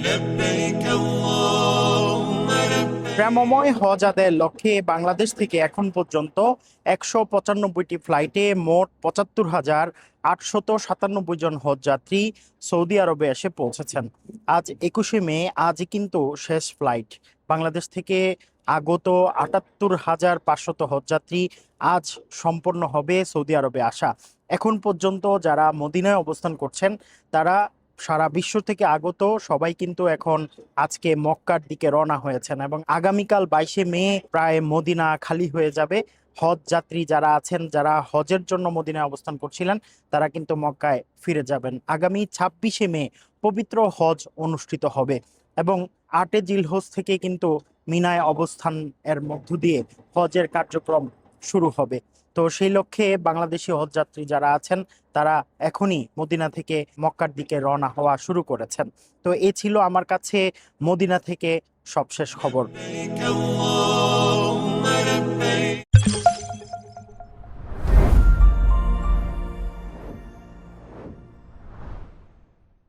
لبيك اللهم لبيك। প্রেমময় হজ আদায়ের লক্ষ্যে বাংলাদেশ থেকে এখন পর্যন্ত 195টি ফ্লাইটে মোট 75,897 জন হজ যাত্রী সৌদি আরবে এসে পৌঁছেছেন। আজ 21শে মে, আজ কিন্তু শেষ ফ্লাইট। বাংলাদেশ থেকে আগত 78,500 হজযাত্রী আজ সম্পন্ন হবে সৌদি আরবে আসা। এখন পর্যন্ত যারা মদিনায় অবস্থান করছেন তারা সারা বিশ্ব থেকে আগত সবাই কিন্তু এখন আজকে মক্কার দিকে রওনা হয়েছেন এবং আগামীকাল 22শে মে প্রায় মদিনা খালি হয়ে যাবে। হজ যাত্রী যারা আছেন, যারা হজের জন্য মদিনায় অবস্থান করছিলেন, তারা কিন্তু মক্কায় ফিরে যাবেন। আগামী 26শে মে পবিত্র হজ অনুষ্ঠিত হবে এবং 8 জিলহজ থেকে কিন্তু মিনায় অবস্থান এর মধ্য দিয়ে হজের কার্যক্রম শুরু হবে। তো সেই লক্ষ্যে বাংলাদেশি হজযাত্রী যারা আছেন তারা এখনই মদিনা থেকে মক্কার দিকে রওনা হওয়া শুরু করেছেন। তো এ ছিল আমার কাছে মদিনা থেকে সবশেষ খবর। لبيك اللهم